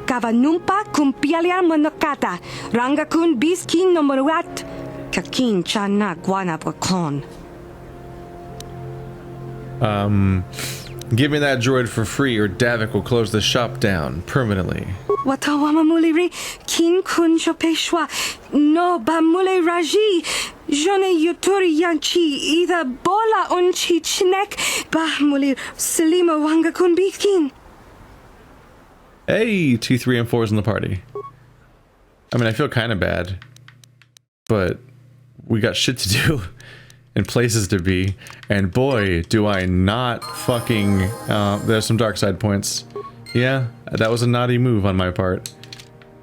kavanumpa kumpialia monokata, ranga kun bis kin no moruat, kakin chana guana brakon. Give me that droid for free or Davik will close the shop down permanently. Watawama muliri, kin kun chopeshwa, no ba mule raji, jone yuturi yanchi, either bola unchi chnek, ba muli selima wanga kun biskin. Hey, T3M4's in the party. I mean, I feel kind of bad, but we got shit to do and places to be, and boy, do I not fucking, there's some dark side points. Yeah, that was a naughty move on my part.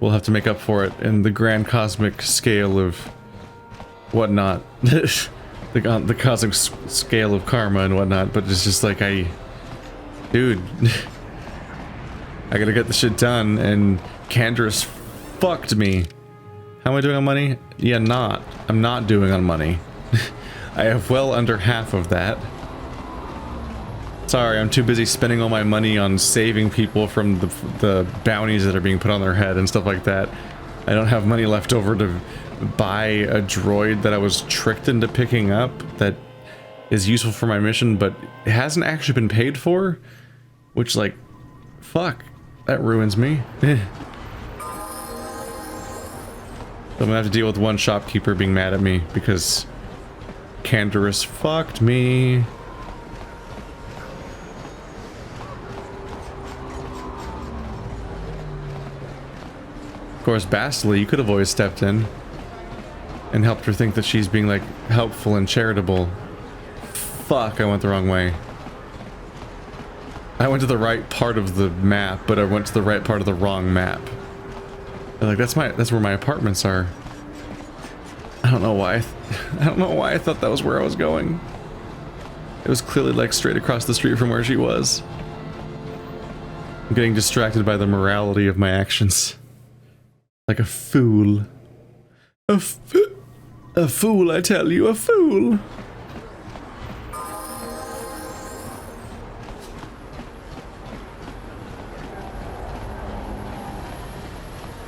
We'll have to make up for it in the grand cosmic scale of whatnot. the cosmic scale of karma and whatnot, but it's just like, dude, I gotta get the shit done, and Canderous fucked me. How am I doing on money? Yeah, I'm not doing on money. I have well under half of that. Sorry, I'm too busy spending all my money on saving people from the bounties that are being put on their head and stuff like that. I don't have money left over to buy a droid that I was tricked into picking up that is useful for my mission, but it hasn't actually been paid for, which, like, fuck, that ruins me. So I'm gonna have to deal with one shopkeeper being mad at me because Canderous fucked me. Of course, Bastila, you could have always stepped in and helped her think that she's being, like, helpful and charitable. Fuck, I went the wrong way. I went to the right part of the map, but I went to the right part of the wrong map. Like, that's where my apartments are. I don't know why. I don't know why I thought that was where I was going. It was clearly like straight across the street from where she was. I'm getting distracted by the morality of my actions. Like a fool. A fool, I tell you, a fool.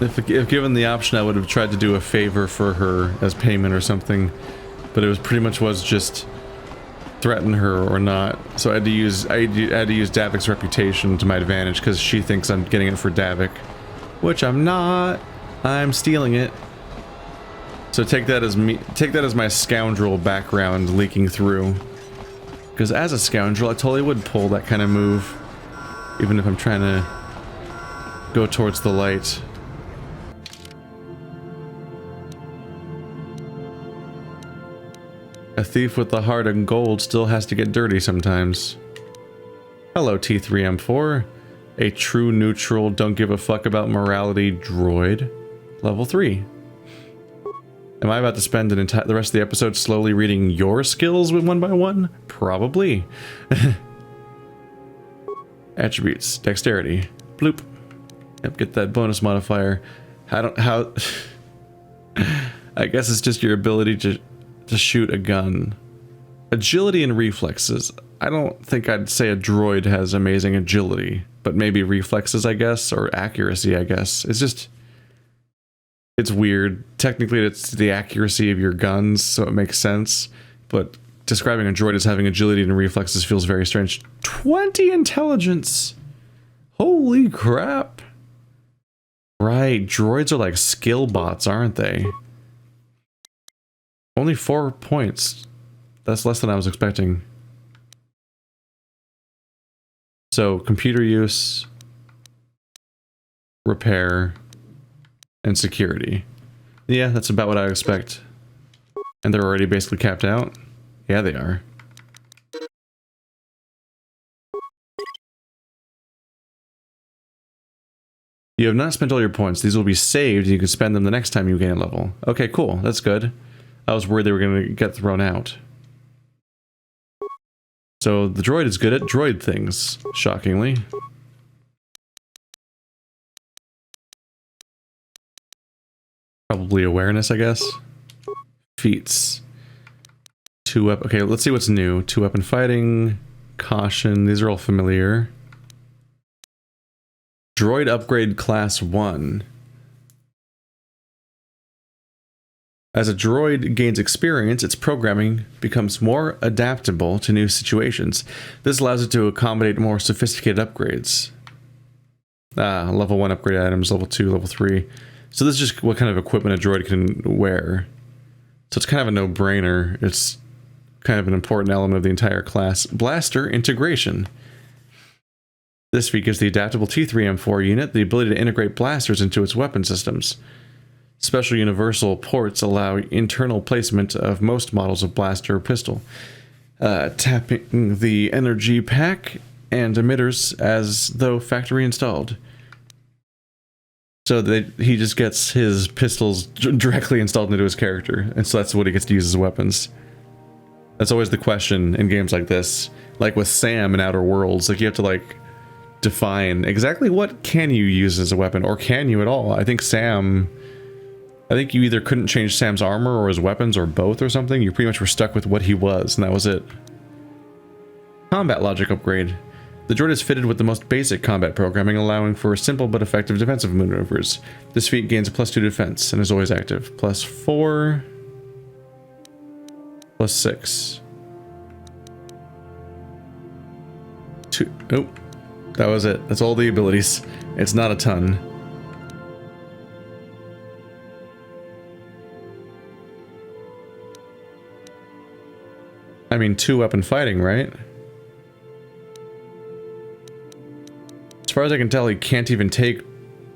If given the option, I would have tried to do a favor for her as payment or something, but it was pretty much just threaten her or not. So I had to use Davik's reputation to my advantage because she thinks I'm getting it for Davik, which I'm not. I'm stealing it. So take that as my scoundrel background leaking through. Because as a scoundrel, I totally would pull that kind of move, even if I'm trying to go towards the light. A thief with the heart of gold still has to get dirty sometimes. Hello, T3M4. A true neutral, don't give a fuck about morality droid. Level 3. Am I about to spend the rest of the episode slowly reading your skills one by one? Probably. Attributes. Dexterity. Bloop. Yep, get that bonus modifier. I guess it's just your ability to shoot a gun. Agility and reflexes. I don't think I'd say a droid has amazing agility, but maybe reflexes, I guess, or accuracy, I guess. It's weird. Technically, it's the accuracy of your guns, so it makes sense, but describing a droid as having agility and reflexes feels very strange. 20 intelligence! Holy crap! Right, droids are like skill bots, aren't they? Only 4 points. That's less than I was expecting. So, computer use, repair, and security. Yeah, that's about what I expect. And they're already basically capped out? Yeah, they are. You have not spent all your points. These will be saved and you can spend them the next time you gain a level. Okay, cool. That's good. I was worried they were going to get thrown out. So the droid is good at droid things, shockingly. Probably awareness, I guess. Feats. Okay, let's see what's new. 2-weapon fighting, caution, these are all familiar. Droid upgrade class 1. As a droid gains experience, its programming becomes more adaptable to new situations. This allows it to accommodate more sophisticated upgrades. Level 1 upgrade items, level 2, level 3. So this is just what kind of equipment a droid can wear. So it's kind of a no-brainer. It's kind of an important element of the entire class. Blaster integration. This feat gives the adaptable T3M4 unit the ability to integrate blasters into its weapon systems. Special universal ports allow internal placement of most models of blaster or pistol, tapping the energy pack and emitters as though factory installed. So he just gets his pistols directly installed into his character, and so that's what he gets to use as weapons. That's always the question in games like this. Like with Sam in Outer Worlds, like you have to like define exactly what can you use as a weapon, or can you at all? I think you either couldn't change Sam's armor or his weapons or both or something. You pretty much were stuck with what he was, and that was it. Combat logic upgrade. The droid is fitted with the most basic combat programming, allowing for simple but effective defensive maneuvers. This feat gains a +2 defense and is always active. +4, +6. 2. Oh, that was it. That's all the abilities. It's not a ton. I mean, 2-weapon fighting, right? As far as I can tell, he can't even take...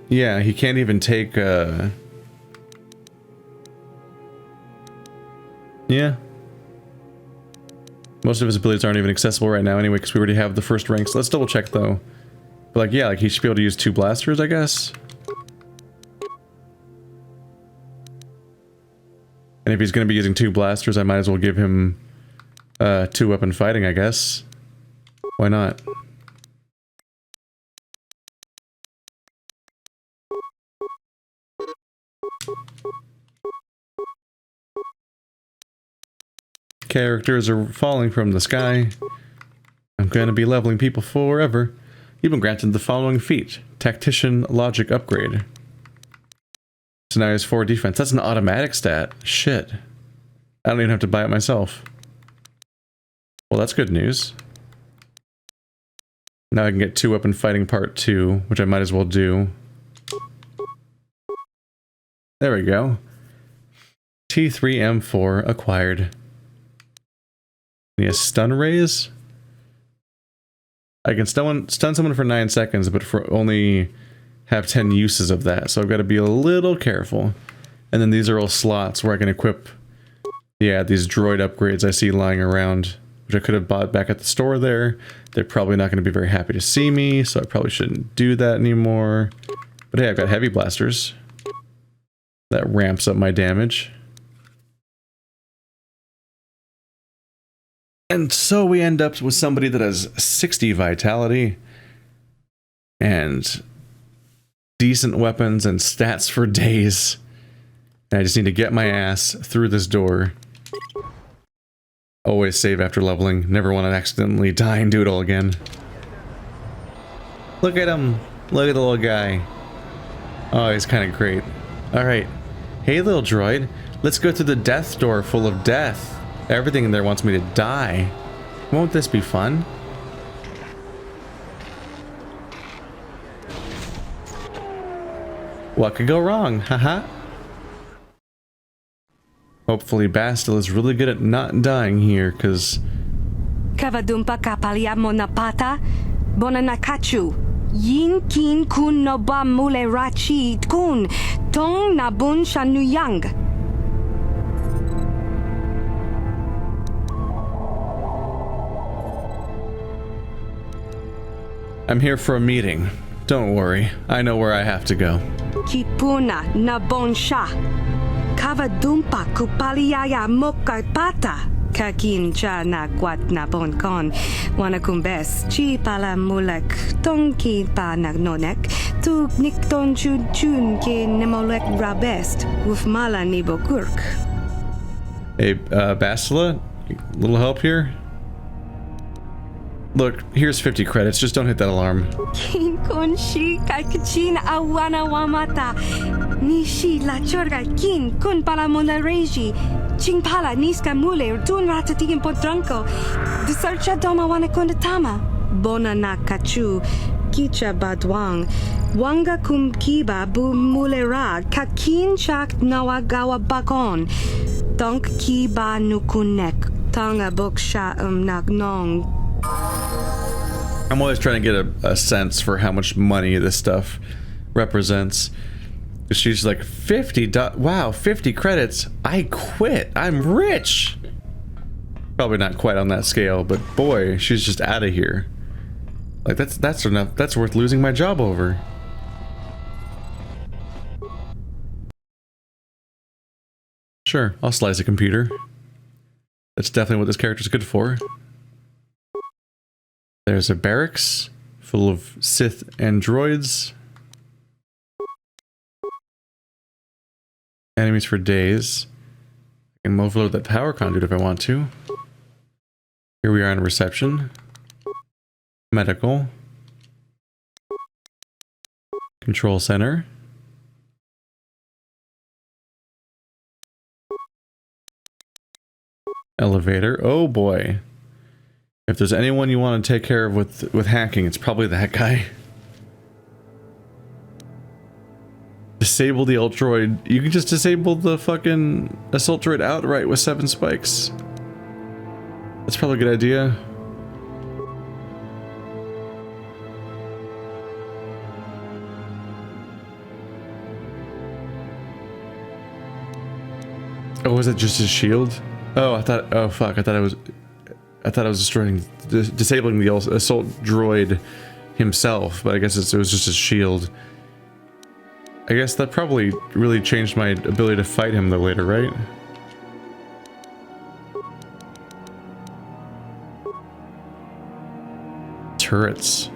Yeah, he can't even take, Yeah. Most of his abilities aren't even accessible right now anyway, because we already have the first ranks. Let's double check, though. But, like, yeah, like, he should be able to use 2 blasters, I guess? And if he's going to be using 2 blasters, I might as well give him 2-weapon fighting, I guess. Why not? Characters are falling from the sky. I'm gonna be leveling people forever. You've been granted the following feat. Tactician Logic Upgrade. So now he has 4 defense. That's an automatic stat. Shit. I don't even have to buy it myself. Well, that's good news. Now I can get 2-weapon fighting part 2, which I might as well do. There we go. T3M4 acquired. He has stun rays. I can stun someone for 9 seconds, but for only have 10 uses of that, so I've got to be a little careful. And then these are all slots where I can equip, yeah, these droid upgrades I see lying around, which I could have bought back at the store there. They're probably not going to be very happy to see me, so I probably shouldn't do that anymore. But hey, I've got heavy blasters. That ramps up my damage. And so we end up with somebody that has 60 vitality and decent weapons and stats for days. And I just need to get my ass through this door. Always save after leveling. Never want to accidentally die and do it all again. Look at him. Look at the little guy. Oh, he's kind of great. Alright. Hey, little droid. Let's go through the death door full of death. Everything in there wants me to die. Won't this be fun? What could go wrong? Haha. Hopefully Bastila is really good at not dying here, because... Kavadumpa kapalia monapata, bonanakachu. Yin kin kun noba mule rachi kun, tong nabun shanuyang. I'm here for a meeting. Don't worry, I know where I have to go. Kipuna na bonsha. Kavadumpa kupaliaya mokapata. Kakincha na kwat na bonkon. Wanakumbes. Chi pala mulek. Tonki pa nagnonek. Tu nikton chun chun ke nemolek rabest. Ufmala nibokurk. Hey, Bastila? Little help here? Look, here's 50 credits, just don't hit that alarm. Kin shi kakachin awana wamata. Nishi la chorga kin kun pala monareji. Ching pala niska mule tun ratatikin potranko. Desarcha doma wana kundatama. Bona na kachu. Kicha badwang. Wanga kum kiba bu mulera. Kakin chak nawagawa bakon. Donk kiba nukunek. Tanga boksha nagnong. I'm always trying to get a sense for how much money this stuff represents. She's like, 50 wow, 50 credits. I quit. I'm rich. Probably not quite on that scale, but boy, she's just out of here. Like that's enough. That's worth losing my job over. Sure, I'll slice a computer. That's definitely what this character's good for. There's a barracks full of Sith and droids. Enemies for days. I can overload that power conduit if I want to. Here we are in reception. Medical. Control center. Elevator. Oh boy. If there's anyone you want to take care of with hacking, it's probably that guy. Disable the ult droid. You can just disable the fucking assault droid outright with 7 spikes. That's probably a good idea. Oh, was it just his shield? Oh, I thought. Oh, fuck! I thought I was destroying, disabling the assault droid himself, but I guess it was just his shield. I guess that probably really changed my ability to fight him though later, right? turrets.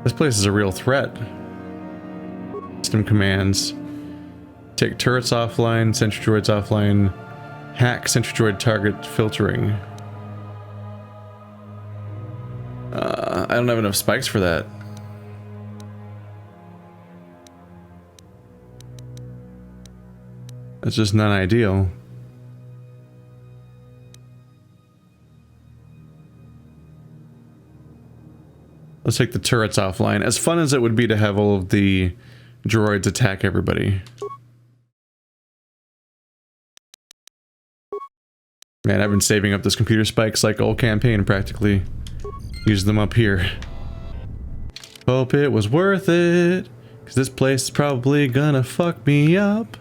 This place is a real threat. System commands. Take turrets offline, sentry droids offline. Hack sentry droid target filtering. I don't have enough spikes for that. That's just not ideal. Let's take the turrets offline. As fun as it would be to have all of the droids attack everybody. Man, I've been saving up those computer spikes like all campaign practically. Use them up here. Hope it was worth it, because this place is probably gonna fuck me up.